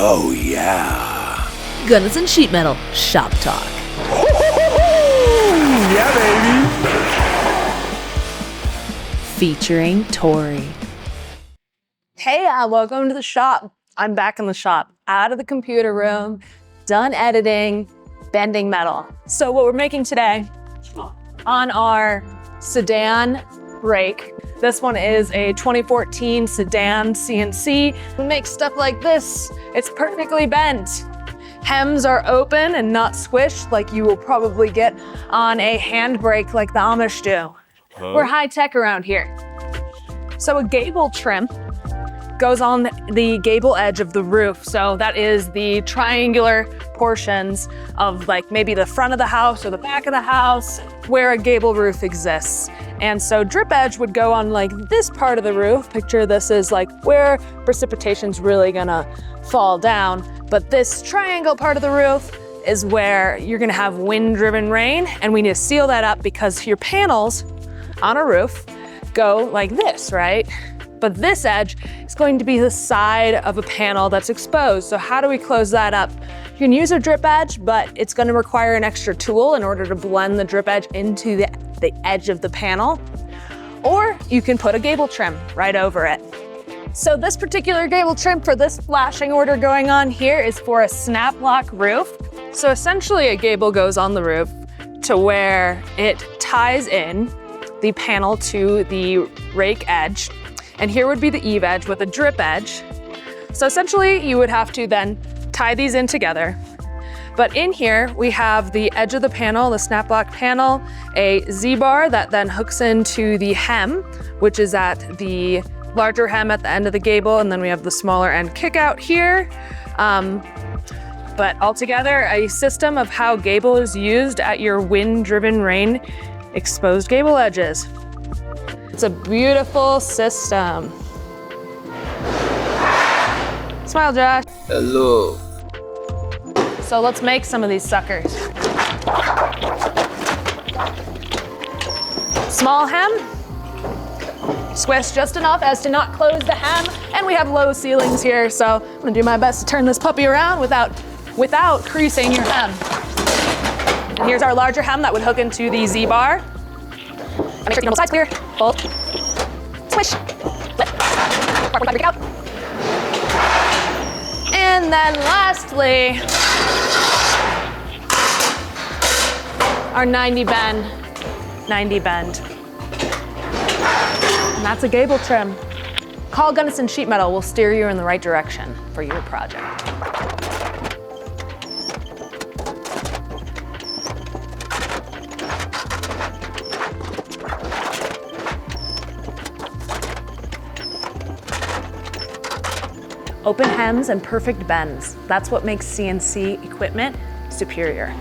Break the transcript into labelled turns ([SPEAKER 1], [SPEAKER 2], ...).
[SPEAKER 1] Oh yeah.
[SPEAKER 2] Gunnison Sheet Metal Shop Talk.
[SPEAKER 1] Yeah, baby.
[SPEAKER 2] Featuring Tori.
[SPEAKER 3] Hey, welcome to the shop. I'm back in the shop, out of the computer room, done editing, bending metal. So what we're making today on our sedan rake, this one is a 2014 sedan CNC. We make stuff like this. It's perfectly bent. Hems are open and not squished like you will probably get on a handbrake like the Amish do. We're high tech around here. So a gable trim goes on the gable edge of the roof. So that is the triangular portions of like maybe the front of the house or the back of the house where a gable roof exists. And so drip edge would go on like this part of the roof. Picture this is like where precipitation's really gonna fall down. But this triangle part of the roof is where you're gonna have wind-driven rain, and we need to seal that up because your panels on a roof go like this, right? But this edge is going to be the side of a panel that's exposed. So how do we close that up? You can use a drip edge, but it's gonna require an extra tool in order to blend the drip edge into the edge of the panel. Or you can put a gable trim right over it. So this particular gable trim for this flashing order going on here is for a snap lock roof. So essentially a gable goes on the roof to where it ties in the panel to the rake edge. And here would be the eave edge with a drip edge. So essentially you would have to then tie these in together. But in here we have the edge of the panel, the snap lock panel, a Z-bar that then hooks into the hem, which is at the larger hem at the end of the gable, and then we have the smaller end kick out here. But altogether, a system of how gable is used at your wind-driven rain exposed gable edges. It's a beautiful system. Smile, Josh.
[SPEAKER 1] Hello.
[SPEAKER 3] So let's make some of these suckers. Small hem, squish just enough as to not close the hem, and we have low ceilings here, so I'm gonna do my best to turn this puppy around without creasing your hem. And here's our larger hem that would hook into the Z-bar. And make sure you know both sides clear. Pull, squish, flip, break out. And then lastly, our 90 bend. And that's a gable trim. Call Gunnison Sheet Metal. We'll steer you in the right direction for your project. Open hems and perfect bends. That's what makes CNC equipment superior.